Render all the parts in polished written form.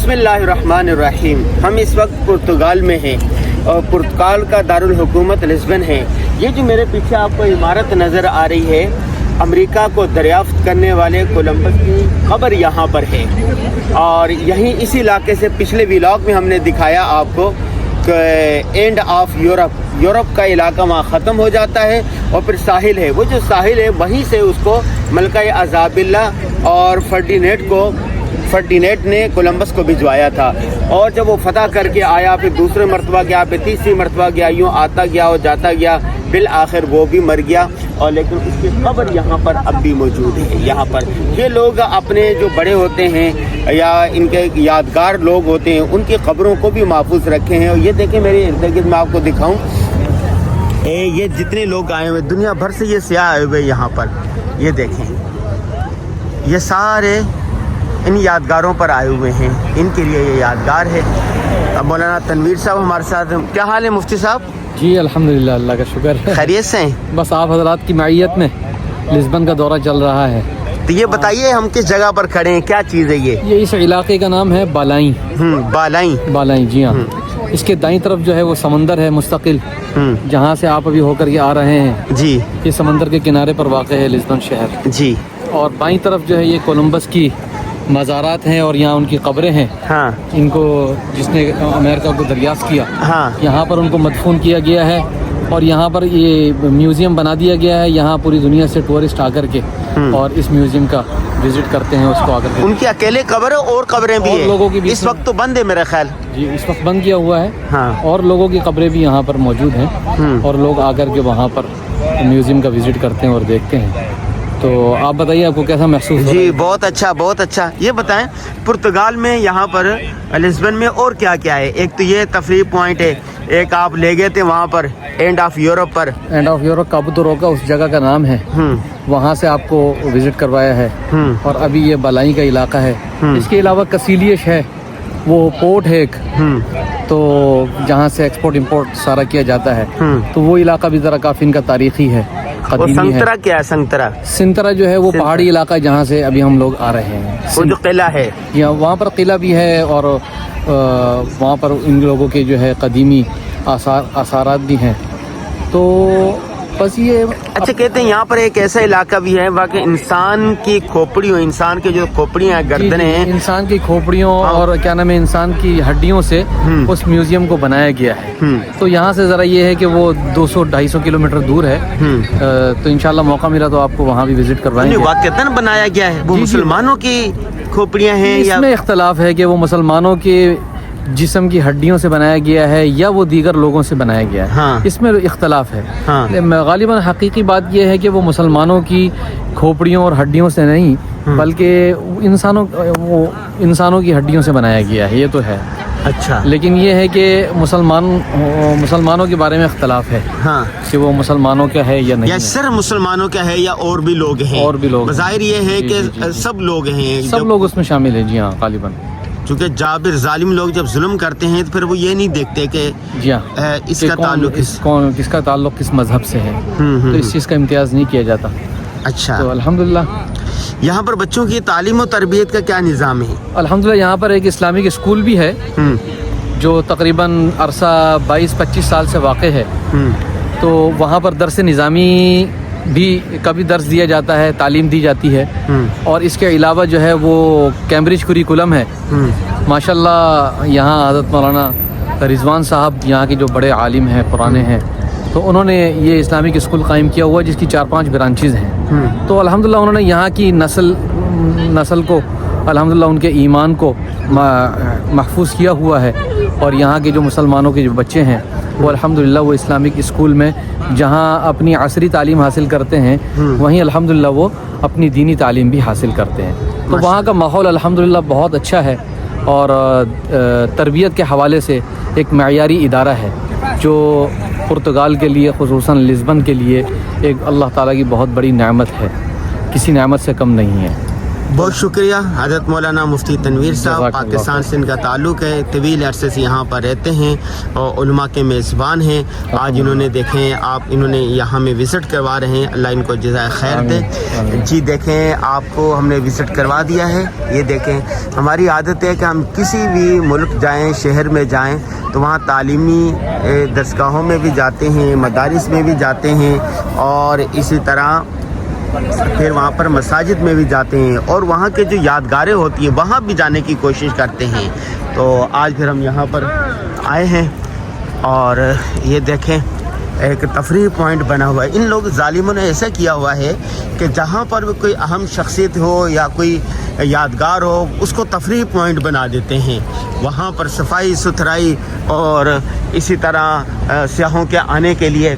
बिस्मिल्लाहिर्रहमानिर्रहीम। हम इस वक्त पुर्तगाल में हैं और पुर्तगाल का दारुल हुकूमत लिस्बन है। ये जो मेरे पीछे आपको इमारत नज़र आ रही है, अमेरिका को दरियाफ्त करने वाले कोलंबस की खबर यहाँ पर है। और यहीं इस इलाके से पिछले व्लॉग में हमने दिखाया आपको एंड ऑफ यूरोप का इलाका वहाँ ख़त्म हो जाता है और फिर साहिल है। वो जो साहिल है वहीं से उसको मलका अज़ाबिल्ला और फर्डिनेंड ने कोलंबस को भिजवाया था। और जब वो फतह करके आया, फिर दूसरे मरतबा गया, फिर तीसरी मरतबा गया, यूँ आता गया और जाता गया, बिल आखिर वो भी मर गया। और लेकिन उसकी खबर यहाँ पर अब भी मौजूद है। यहाँ पर ये लोग अपने जो बड़े होते हैं या इनके यादगार लोग होते हैं, उनकी खबरों को भी महफूज रखे हैं। और ये देखें मेरे इर्द गिर्द, मैं आपको दिखाऊं, ये जितने लोग आए हुए दुनिया भर से, ये सियाह आए हुए यहाँ पर, ये देखें, ये सारे इन यादगारों पर आए हुए हैं। इनके लिए ये यादगार है। अब मौलाना तनवीर साहब हमारे साथ हैं। क्या हाल है मुफ्ती साहब? जी अल्हम्दुलिल्लाह, अल्लाह का शुक्र है, खैरियत से हैं? बस आप हजरात की मायत में लिस्बन का दौरा चल रहा है। तो ये बताइए हम किस जगह पर खड़े हैं, क्या चीज़ है ये? इस इलाके का नाम है बालाई। बालाई, जी हाँ। इसके दाईं तरफ जो है वो समंदर है मुस्तकिल, जहाँ से आप अभी होकर के आ रहे हैं जी। ये समंदर के किनारे पर वाक़ है लिस्बन शहर जी। और बाईं तरफ जो है ये कोलंबस की मज़ारात हैं और यहाँ उनकी कब्रें हैं। हाँ। इनको जिसने अमेरिका को दरियाफ्त किया, हाँ, यहाँ पर उनको मदफून किया गया है और यहाँ पर ये म्यूज़ियम बना दिया गया है। यहाँ पूरी दुनिया से टूरिस्ट आकर के और इस म्यूज़ियम का विजिट करते हैं, उसको आकर के। उनकी अकेले कब्र और कब्रें भी हैं? लोगों की भी इस वक्त तो बंद है मेरा ख्याल। जी, इस वक्त बंद किया हुआ है। हाँ। और लोगों की कब्रें भी यहाँ पर मौजूद हैं और लोग आकर के वहाँ पर म्यूज़ियम का विजिट करते हैं और देखते हैं। तो आप बताइए आपको कैसा महसूस हो रहा है? जी बहुत अच्छा, बहुत अच्छा। ये बताएं पुर्तगाल में यहाँ पर लिस्बन में और क्या क्या है? एक तो ये तफरीह पॉइंट है, एक आप ले गए थे वहाँ पर एंड ऑफ यूरोप पर। एंड ऑफ यूरोप काबूतो रोका उस जगह का नाम है। वहाँ से आपको विजिट करवाया है। और अभी ये बलाई का इलाका है। इसके अलावा कसीलियश है, वो पोर्ट है एक, तो जहाँ से एक्सपोर्ट इंपोर्ट सारा किया जाता है। तो वो इलाका भी ज़रा काफ़ी इनका तारीखी है, कदीमी है। संतरा क्या है? संतरा जो है वो पहाड़ी इलाका है जहाँ से अभी हम लोग आ रहे हैं। वो जो किला है, वहाँ पर किला भी है और वहाँ पर इन लोगों के जो है कदीमी आसारात भी हैं। तो बस ये अच्छा कहते हैं यहाँ पर एक ऐसा इलाका भी है वहाँ के इंसान की खोपड़ियों, इंसान के जो खोपड़ियाँ हैं, गर्दनें हैं, इंसान की खोपड़ियों और क्या नाम है, इंसान की हड्डियों से उस म्यूजियम को बनाया गया है। तो यहाँ से ज़रा ये है कि वो 200-250 किलोमीटर दूर है। तो इंशाल्लाह मौका मिला तो आपको वहाँ भी विजिट करवाएंगे। वाक़तन बनाया गया है? वो मुसलमानों की खोपड़ियाँ हैं या? इसमें इख्तलाफ है कि वो मुसलमानों के जिस्म की हड्डियों से बनाया गया है या वो दीगर लोगों से बनाया गया है। हाँ। इसमें इख्तलाफ है। हाँ। गालिबन हकीकी बात यह है कि वो मुसलमानों की खोपड़ियों और हड्डियों से नहीं, बल्कि इंसानों की हड्डियों से बनाया गया है, ये तो है। अच्छा। लेकिन ये है कि मुसलमानों के बारे में इख्तलाफ है। हाँ। कि वो मुसलमानों का है या नहीं, या सिर्फ मुसलमानों का है या और भी लोग हैं? और भी लोग, ज़ाहिर ये है कि सब लोग हैं, सब लोग उसमें शामिल हैं। जी हाँ, गालिबन क्योंकि जाबिर जालिम लोग जब जुल्म करते हैं तो फिर वो ये नहीं देखते कि जी हाँ इसका ताल्लुक किसका ताल्लुक किस मजहब से है। तो इस चीज़ का इम्तियाज़ नहीं किया जाता। अच्छा। तो अल्हम्दुलिल्लाह यहाँ पर बच्चों की तालीम और तरबियत का क्या निज़ाम है? अल्हम्दुलिल्लाह यहाँ पर एक इस्लामिक स्कूल भी है जो तकरीबन अरसा 22-25 साल से वाक़ है। तो वहाँ पर दर्स निज़ामी भी कभी दर्स दिया जाता है, तालीम दी जाती है। और इसके अलावा जो है वो कैम्ब्रिज कुरिकुलम है। माशाल्लाह यहाँ हज़रत मौलाना रिजवान साहब यहाँ के जो बड़े आलिम हैं, पुराने हैं, तो उन्होंने ये इस्लामिक स्कूल कायम किया हुआ जिसकी 4-5 ब्रांचेज़ हैं। तो अल्हम्दुलिल्लाह उन्होंने यहाँ की नस्ल को अल्हम्दुलिल्लाह उनके ईमान को महफूज किया हुआ है। और यहाँ के जो मुसलमानों के जो बच्चे हैं वो अल्हम्दुलिल्लाह वो इस्लामिक स्कूल में जहाँ अपनी असरी तालीम हासिल करते हैं, वहीं अल्हम्दुलिल्लाह वो अपनी दीनी तालीम भी हासिल करते हैं। तो वहाँ का माहौल अल्हम्दुलिल्लाह बहुत अच्छा है और तरबियत के हवाले से एक मयारी इदारा है जो पुर्तगाल के लिए, खुसूसन लिस्बन के लिए एक अल्लाह ताला की बहुत बड़ी नेमत है, किसी नेमत से कम नहीं है। बहुत शुक्रिया हज़रत मौलाना मुफ्ती तनवीर साहब, जज़ाकल्लाह पाकिस्तान से इनका ताल्लुक़ है, तवील अरसे से यहाँ पर रहते हैं और उलमा के मेज़बान हैं। आज इन्होंने देखें आप इन्होंने यहाँ में विज़िट करवा रहे हैं, अल्लाह इनको जज़ाए खैर दे। जी देखें आपको हमने विज़िट करवा दिया है। ये देखें हमारी आदत है कि हम किसी भी मुल्क जाएँ, शहर में जाएँ तो वहाँ तालीमी दरसगाहों में भी जाते हैं, मदारिस में भी जाते हैं और इसी तरह फिर वहाँ पर मसाजिद में भी जाते हैं और वहाँ के जो यादगारें होती हैं वहाँ भी जाने की कोशिश करते हैं। तो आज फिर हम यहाँ पर आए हैं और ये देखें एक तफरीह पॉइंट बना हुआ है। इन लोग जालिमों ने ऐसा किया हुआ है कि जहाँ पर भी कोई अहम शख्सियत हो या कोई यादगार हो उसको तफरीह पॉइंट बना देते हैं। वहाँ पर सफाई सुथराई और इसी तरह सियाहों के आने के लिए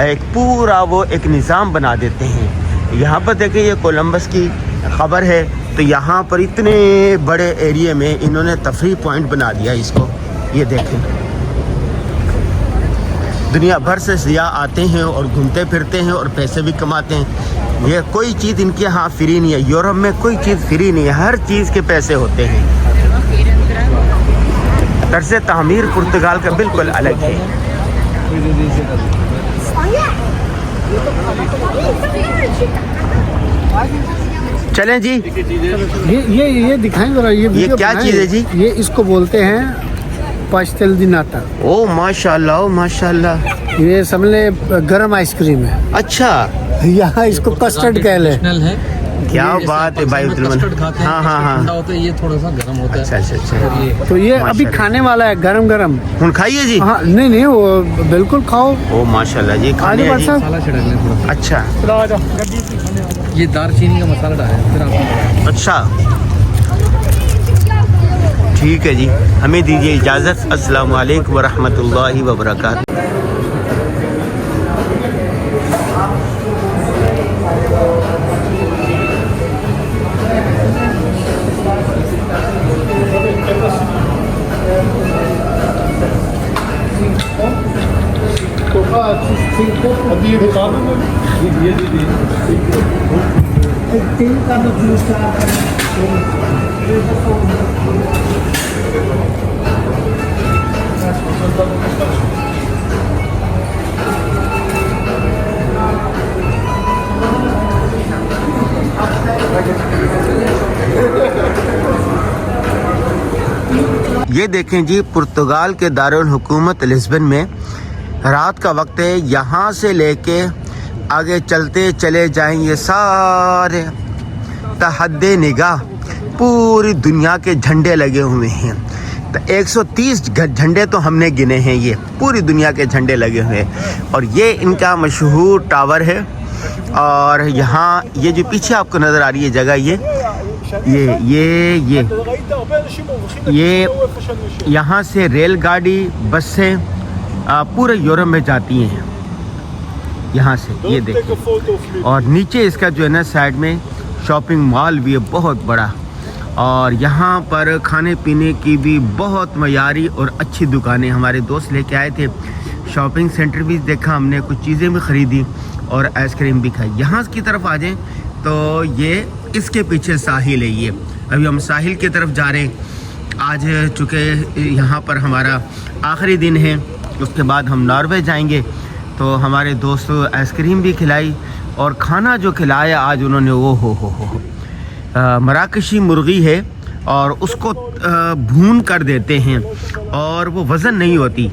एक पूरा वो एक निज़ाम बना देते हैं। यहाँ पर देखिए ये कोलंबस की ख़बर है, तो यहाँ पर इतने बड़े एरिया में इन्होंने तफरीह पॉइंट बना दिया इसको। ये देखें दुनिया भर से सियाह आते हैं और घूमते फिरते हैं और पैसे भी कमाते हैं। ये कोई चीज़ इनके यहाँ फ्री नहीं है, यूरोप में कोई चीज़ फ्री नहीं है, हर चीज़ के पैसे होते हैं। तर्ज़ तामीर पुर्तगाल का बिल्कुल अलग है। चलें जी, ये दिखाएं जरा, ये क्या चीज़ है जी? ये इसको बोलते हैं पास्टेल दी नाता। ओ माशाल्लाह, ओ माशाल्लाह। ये समझ गरम आइसक्रीम है। अच्छा, यहाँ इसको कस्टर्ड कह ले। क्या बात है भाई। हाँ हाँ हाँ, होता है, ये थोड़ा सा गर्म होता है। अच्छा अच्छा अच्छा। तो ये अभी खाने वाला है गरम गरम। हुन खाइए जी। हाँ नहीं वो बिल्कुल खाओ। ओ माशाल्लाह जी, खाने आगे हैं जी। बढ़ मसाला छिड़क लें थोड़ा। अच्छा ये दालचीनी का मसाला डाला है, फिर आपने अच्छा, ठीक है जी, हमें दीजिए इजाज़त। अस्सलामु अलैकुम व रहमतुल्लाहि व बरकातहू। ये देखें जी, पुर्तगाल के दारुल हुकूमत लिस्बन में रात का वक्त है। यहाँ से लेके आगे चलते चले जाएंगे सारे तहद्दे निगाह पूरी दुनिया के झंडे लगे हुए हैं। तो 130 झंडे तो हमने गिने हैं, ये पूरी दुनिया के झंडे लगे हुए हैं। और ये इनका मशहूर टावर है। और यहाँ ये जो पीछे आपको नज़र आ रही है जगह, ये यहाँ से रेलगाड़ी बस से पूरे यूरोप में जाती हैं यहाँ से। ये देखिए, और नीचे इसका जो है ना साइड में शॉपिंग मॉल भी है बहुत बड़ा। और यहाँ पर खाने पीने की भी बहुत मयारी और अच्छी दुकानें हमारे दोस्त लेके आए थे। शॉपिंग सेंटर भी देखा हमने, कुछ चीज़ें भी ख़रीदी और आइसक्रीम भी खाई। यहाँ की तरफ आ जाएं तो ये इसके पीछे साहिल है। ये अभी हम साहिल की तरफ जा रहे हैं। आज चूँकि यहाँ पर हमारा आखिरी दिन है, उसके बाद हम नॉर्वे जाएंगे। तो हमारे दोस्तों आइसक्रीम भी खिलाई और खाना जो खिलाया आज उन्होंने वो हो मराकशी मुर्गी है और उसको भून कर देते हैं और वो वज़न नहीं होती,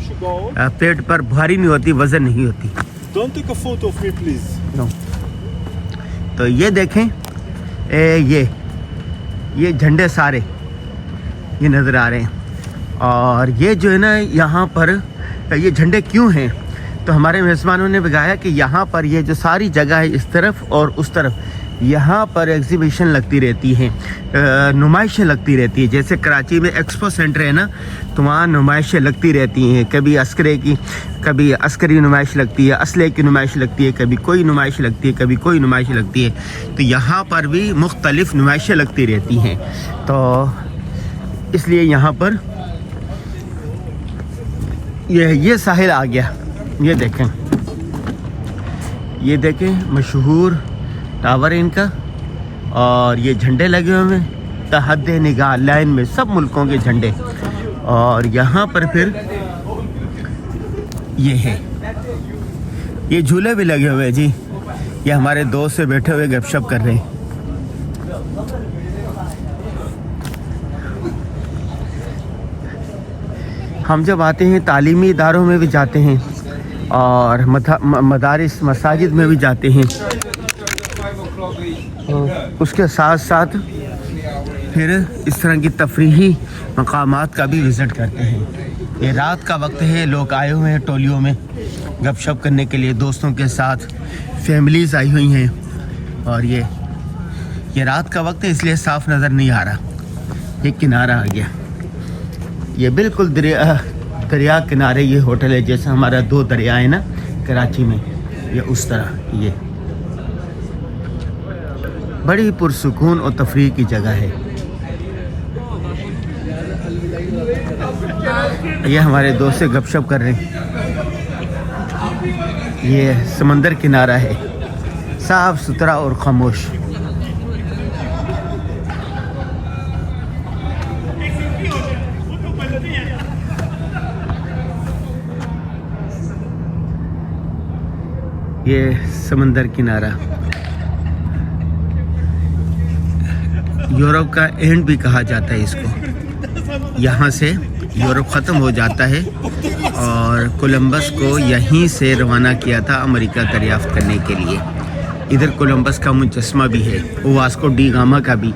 पेट पर भारी नहीं होती, वज़न नहीं होती। Don't take a photo of me, please. No. तो ये देखें, ये झंडे सारे ये नज़र आ रहे हैं। और ये जो है ना यहाँ पर ये झंडे क्यों हैं, तो हमारे मेज़बानों ने बताया कि यहाँ पर ये जो सारी जगह है इस तरफ और उस तरफ, यहाँ पर एग्जीबिशन लगती रहती हैं, नुमाइशें लगती रहती है। जैसे कराची में एक्सपो सेंटर है ना, तो वहाँ नुमाइशें लगती रहती हैं। कभी अस्करे की, कभी अस्करी नुमाइश लगती है, असले की नुमाइश लगती है, कभी कोई नुमाइश लगती है, कभी कोई नुमाइश लगती है। तो यहाँ पर भी मुख्तलिफ नुमाइशें लगती रहती हैं। तो इसलिए यहाँ पर ये साहिल आ गया। ये देखें मशहूर टावर है इनका, اور یہ جھنڈے لگے ہوئے ہیں تحد نگاہ لائن میں، سب ملکوں کے جھنڈے. اور یہاں پر پھر یہ ہے، یہ جھولے بھی لگے ہوئے جی. یہ ہمارے دوست سے بیٹھے ہوئے گپ شپ کر رہے ہیں. ہم جب آتے ہیں تعلیمی اداروں میں بھی جاتے ہیں اور مدارس مساجد میں بھی جاتے ہیں، اس کے ساتھ ساتھ پھر اس طرح کی تفریحی مقامات کا بھی وزٹ کرتے ہیں. یہ رات کا وقت ہے، لوگ آئے ہوئے ہیں ٹولیوں میں گپ شپ کرنے کے لیے، دوستوں کے ساتھ فیملیز آئی ہوئی ہیں. اور یہ رات کا وقت ہے اس لیے صاف نظر نہیں آ رہا. یہ کنارہ آ گیا، یہ بالکل دریا کنارے یہ ہوٹل ہے، جیسے ہمارا 2 دریا ہے نا کراچی میں، یہ اس طرح. یہ بڑی پرسکون اور تفریح کی جگہ ہے. یہ ہمارے دوست سے گپ شپ کر رہے ہیں. یہ سمندر کنارہ ہے، صاف ستھرا اور خاموش. یہ سمندر کنارہ یورپ کا اینڈ بھی کہا جاتا ہے اس کو. یہاں سے یورپ ختم ہو جاتا ہے اور کولمبس کو یہیں سے روانہ کیا تھا امریکہ دریافت کرنے کے لیے. ادھر کولمبس کا مجسمہ بھی ہے، واسکو ڈی گاما کا بھی.